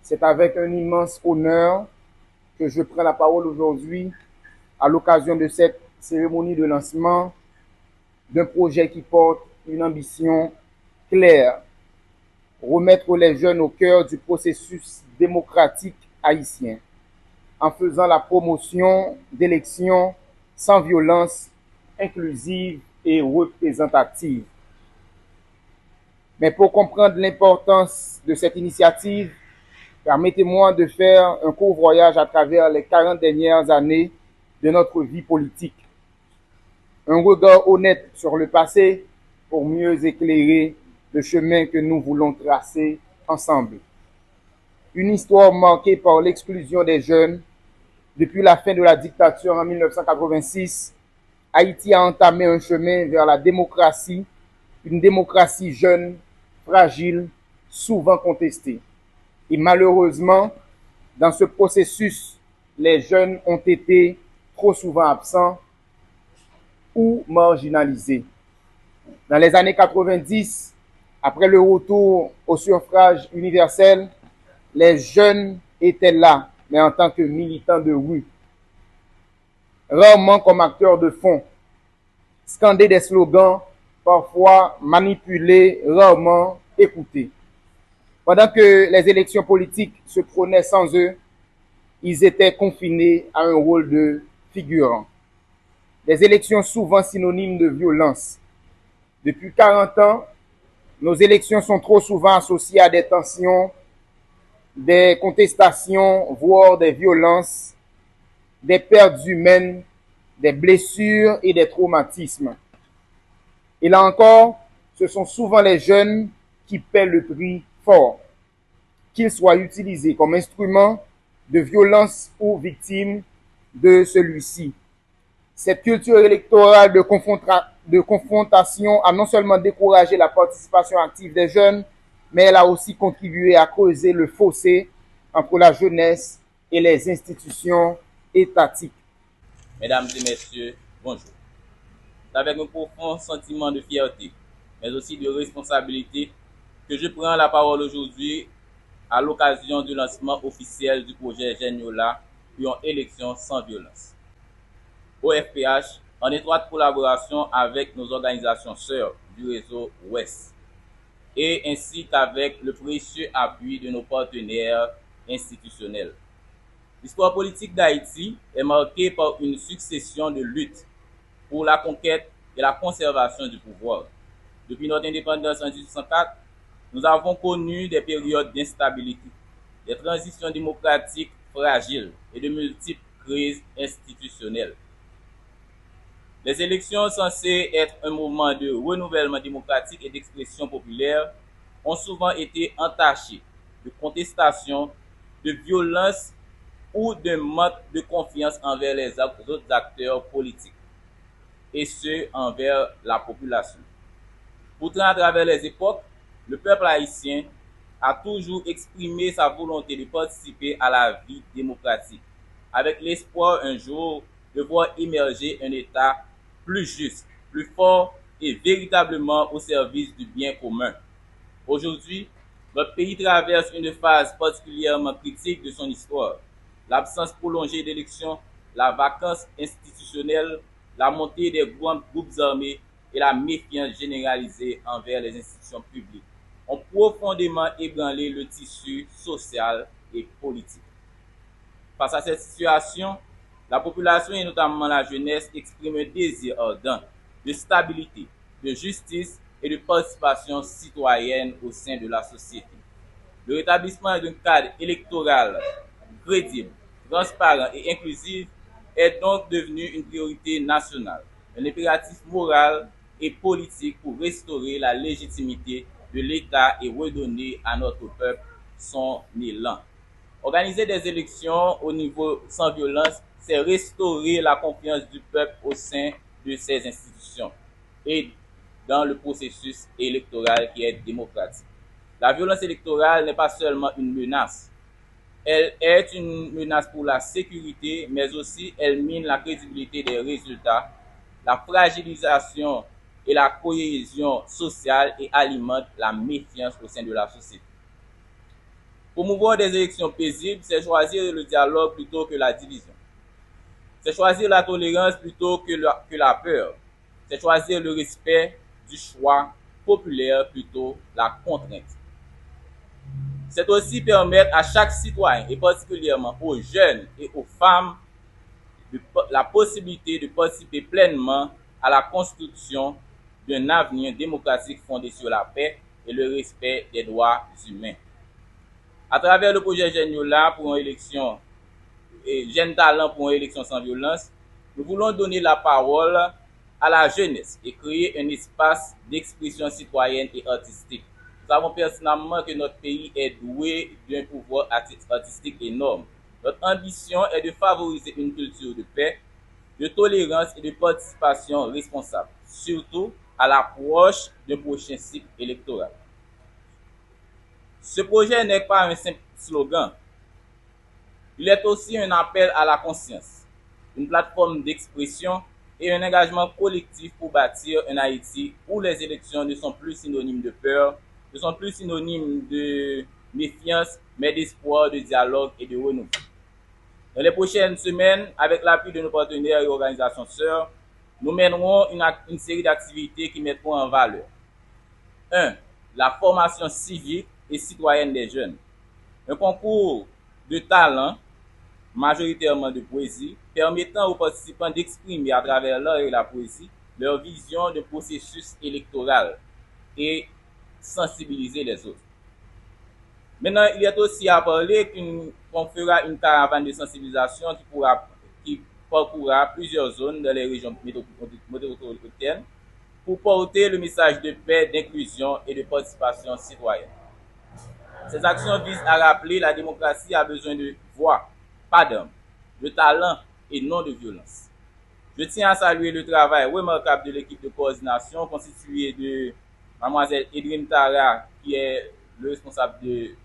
C'est avec un immense honneur que je prends la parole aujourd'hui à l'occasion de cette cérémonie de lancement d'un projet qui porte une ambition claire: remettre les jeunes au cœur du processus démocratique haïtien, en faisant la promotion d'élections sans violence, inclusives et représentatives. Mais pour comprendre l'importance de cette initiative, permettez-moi de faire un court voyage à travers les 40 dernières années de notre vie politique. Un regard honnête sur le passé pour mieux éclairer le chemin que nous voulons tracer ensemble. Une histoire marquée par l'exclusion des jeunes. Depuis la fin de la dictature en 1986, Haïti a entamé un chemin vers la démocratie, une démocratie jeune, fragile, souvent contestée. Et malheureusement, dans ce processus, les jeunes ont été trop souvent absents ou marginalisés. Dans les années 90, après le retour au suffrage universel, les jeunes étaient là, mais en tant que militants de rue, rarement comme acteurs de fond, scander des slogans, parfois manipulés, rarement écoutés. Pendant que les élections politiques se prenaient sans eux, ils étaient confinés à un rôle de figurant. Des élections souvent synonymes de violence. Depuis 40 ans, nos élections sont trop souvent associées à des tensions, des contestations, voire des violences, des pertes humaines, des blessures et des traumatismes. Et là encore, ce sont souvent les jeunes qui paient le prix fort, qu'ils soient utilisés comme instruments de violence ou victimes de celui-ci. Cette culture électorale de confrontation a non seulement découragé la participation active des jeunes, mais elle a aussi contribué à creuser le fossé entre la jeunesse et les institutions étatiques. Mesdames et messieurs, bonjour. C'est avec un profond sentiment de fierté, mais aussi de responsabilité, que je prends la parole aujourd'hui à l'occasion du lancement officiel du projet Geniola pour une élection sans violence. Au FPH, en étroite collaboration avec nos organisations sœurs du réseau Ouest, et ainsi qu'avec le précieux appui de nos partenaires institutionnels. L'histoire politique d'Haïti est marquée par une succession de luttes pour la conquête et la conservation du pouvoir. Depuis notre indépendance en 1804, nous avons connu des périodes d'instabilité, des transitions démocratiques fragiles et de multiples crises institutionnelles. Les élections censées être un moment de renouvellement démocratique et d'expression populaire ont souvent été entachées de contestations, de violences ou d'un manque de confiance envers les autres acteurs politiques, et ce, envers la population. Pourtant, à travers les époques, le peuple haïtien a toujours exprimé sa volonté de participer à la vie démocratique, avec l'espoir un jour de voir émerger un État plus juste, plus fort et véritablement au service du bien commun. Aujourd'hui, notre pays traverse une phase particulièrement critique de son histoire. L'absence prolongée d'élections, la vacance institutionnelle, la montée des groupes armés et la méfiance généralisée envers les institutions publiques ont profondément ébranlé le tissu social et politique. Face à cette situation, la population et notamment la jeunesse exprime un désir ardent de stabilité, de justice et de participation citoyenne au sein de la société. Le rétablissement d'un cadre électoral crédible, transparent et inclusif est donc devenu une priorité nationale, un impératif moral et politique pour restaurer la légitimité de l'État et redonner à notre peuple son élan. Organiser des élections au niveau sans violence, c'est restaurer la confiance du peuple au sein de ces institutions et dans le processus électoral qui est démocratique. La violence électorale n'est pas seulement une menace. Elle est une menace pour la sécurité, mais aussi elle mine la crédibilité des résultats, la fragilisation et la cohésion sociale et alimente la méfiance au sein de la société. Promouvoir des élections paisibles, c'est choisir le dialogue plutôt que la division. C'est choisir la tolérance plutôt que la peur. C'est choisir le respect du choix populaire plutôt que la contrainte. C'est aussi permettre à chaque citoyen, et particulièrement aux jeunes et aux femmes, la possibilité de participer pleinement à la construction d'un avenir démocratique fondé sur la paix et le respect des droits humains. À travers le projet Geniola pour une élection et Jeunes Talents pour une élection sans violence, nous voulons donner la parole à la jeunesse et créer un espace d'expression citoyenne et artistique. Nous savons personnellement que notre pays est doué d'un pouvoir artistique énorme. Notre ambition est de favoriser une culture de paix, de tolérance et de participation responsable, surtout à l'approche d'un prochain cycle électoral. Ce projet n'est pas un simple slogan. Il est aussi un appel à la conscience, une plateforme d'expression et un engagement collectif pour bâtir un Haïti où les élections ne sont plus synonymes de peur, ne sont plus synonymes de méfiance, mais d'espoir, de dialogue et de renouveau. Dans les prochaines semaines, avec l'appui de nos partenaires et organisations sœurs, nous mènerons une série d'activités qui mettront en valeur 1. La formation civique et citoyenne des jeunes. Un concours de talent, majoritairement de poésie, permettant aux participants d'exprimer à travers l'art et la poésie leur vision de processus électoral et sensibiliser les autres. Maintenant, il est aussi à parler qu'on fera une caravane de sensibilisation qui parcourra plusieurs zones dans les régions métropolitaines pour porter le message de paix, d'inclusion et de participation citoyenne. Ces actions visent à rappeler la démocratie a besoin de voix, pas d'armes, de talent et non de violence. Je tiens à saluer le travail remarquable de l'équipe de coordination constituée de Mademoiselle Edwin Tara, qui est le responsable de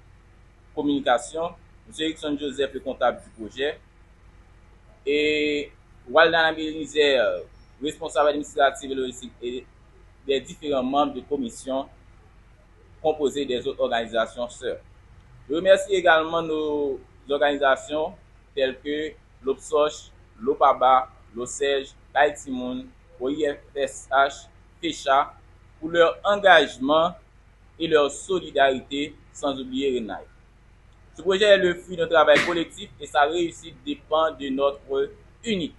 communication, M. Erickson Joseph, le comptable du projet, et Waldan Abelizer, responsable administratif et logistique, et des différents membres de commission composés des autres organisations sœurs. Je remercie également nos organisations telles que l'OPSOCH, l'OPABA, l'OSEJ, Kaitimoun, OIFSH, FECHA pour leur engagement et leur solidarité, sans oublier RENAI. Ce projet est le fruit d'un travail collectif et sa réussite dépend de notre unité,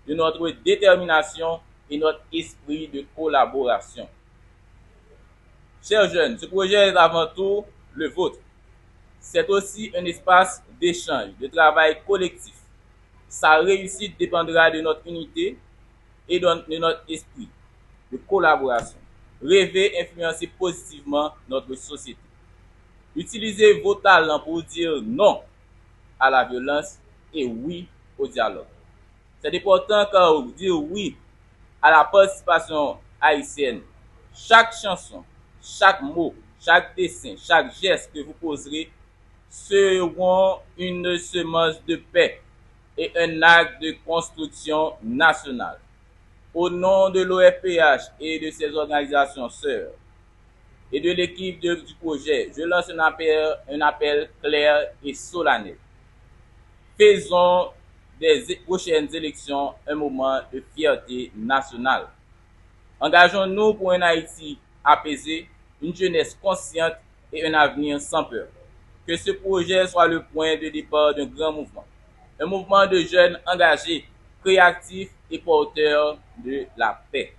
de notre détermination et notre esprit de collaboration. Chers jeunes, ce projet est avant tout le vôtre. C'est aussi un espace d'échange, de travail collectif. Sa réussite dépendra de notre unité et de notre esprit de collaboration. Rêver, influencer positivement notre société. Utilisez vos talents pour dire non à la violence et oui au dialogue. C'est important car dire oui à la participation haïtienne. Chaque chanson, chaque mot, chaque dessin, chaque geste que vous poserez seront une semence de paix et un acte de construction nationale. Au nom de l'OFPH et de ses organisations sœurs et de l'équipe du projet, je lance un appel clair et solennel. Faisons des prochaines élections un moment de fierté nationale. Engageons-nous pour un Haïti apaisé, une jeunesse consciente et un avenir sans peur. Que ce projet soit le point de départ d'un grand mouvement. Un mouvement de jeunes engagés, créatifs et porteurs de la paix.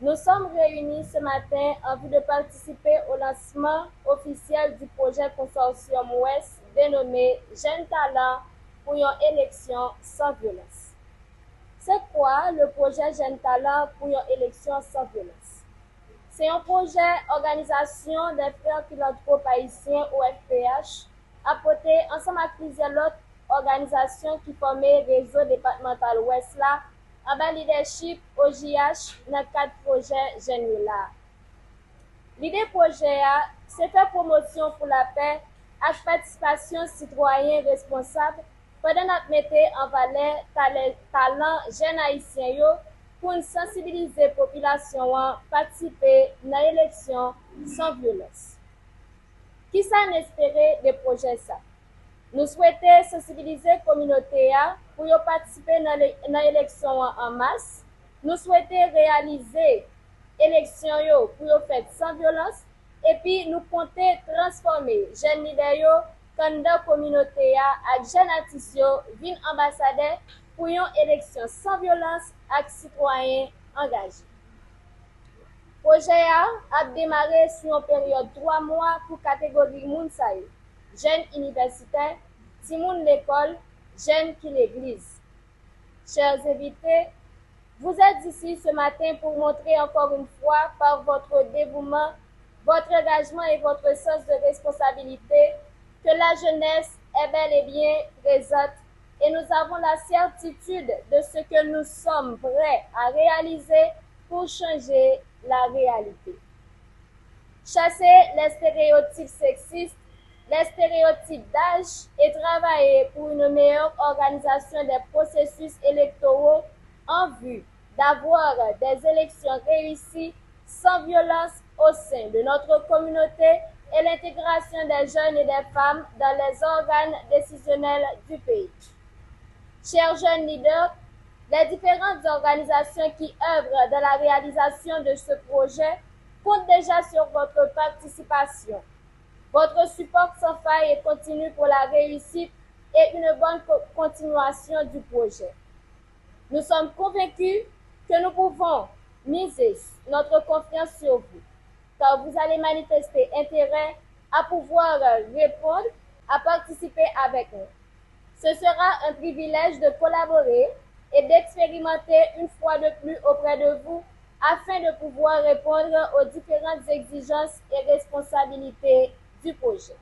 Nous sommes réunis ce matin en vue de participer au lancement officiel du projet Consortium Ouest dénommé Jeunes Talents pour une élection sans violence. C'est quoi le projet Jeunes Talents pour une élection sans violence? C'est un projet organisation des frères philanthropes haïtiens OFPH apporté ensemble avec plusieurs autres organisations qui formaient le réseau départemental Ouest là en bas leadership OJH dans le cadre projet Geniola. L'idée projet c'est faire promotion pour la paix avec participation citoyenne responsable pendant nous mettre en valeur talent jeunes haïtiens pour sensibiliser la population à participer dans l'élection sans violence. Qui s'en espérait des projets ça? Nous souhaitons sensibiliser la communauté pour participer dans l'élection en masse. Nous souhaitons réaliser l'élection pour faire sans violence. Et puis nous comptons transformer jeunes leaders candidat communauté à jeunes artistes vin ambassadeurs pour une élection sans violence avec citoyens engagés. Le projet a démarré sur une période de 3 mois pour la catégorie Mounsaï, jeunes universitaires, Timoun l'école, jeunes qui l'église. Chers invités, vous êtes ici ce matin pour montrer encore une fois par votre dévouement, votre engagement et votre sens de responsabilité que la jeunesse est bel et bien présente et nous avons la certitude de ce que nous sommes prêts à réaliser pour changer la réalité. Chasser les stéréotypes sexistes, les stéréotypes d'âge et travailler pour une meilleure organisation des processus électoraux en vue d'avoir des élections réussies sans violence au sein de notre communauté et l'intégration des jeunes et des femmes dans les organes décisionnels du pays. Chers jeunes leaders, les différentes organisations qui œuvrent dans la réalisation de ce projet comptent déjà sur votre participation. Votre support sans faille et continu pour la réussite et une bonne continuation du projet. Nous sommes convaincus que nous pouvons miser notre confiance sur vous, car vous allez manifester intérêt à pouvoir répondre, à participer avec nous. Ce sera un privilège de collaborer et d'expérimenter une fois de plus auprès de vous afin de pouvoir répondre aux différentes exigences et responsabilités du projet.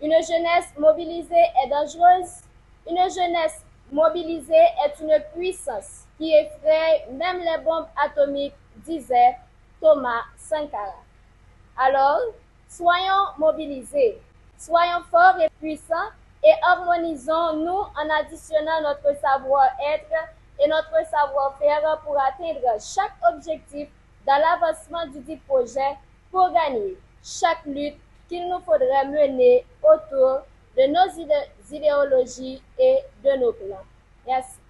Une jeunesse mobilisée est dangereuse. Une jeunesse mobilisée est une puissance qui effraie même les bombes atomiques, disait Thomas Sankara. Alors, soyons mobilisés, soyons forts et puissants et harmonisons-nous en additionnant notre savoir-être et notre savoir-faire pour atteindre chaque objectif dans l'avancement du dit projet pour gagner chaque lutte qu'il nous faudrait mener autour de nos idéologies et de nos plans. Merci.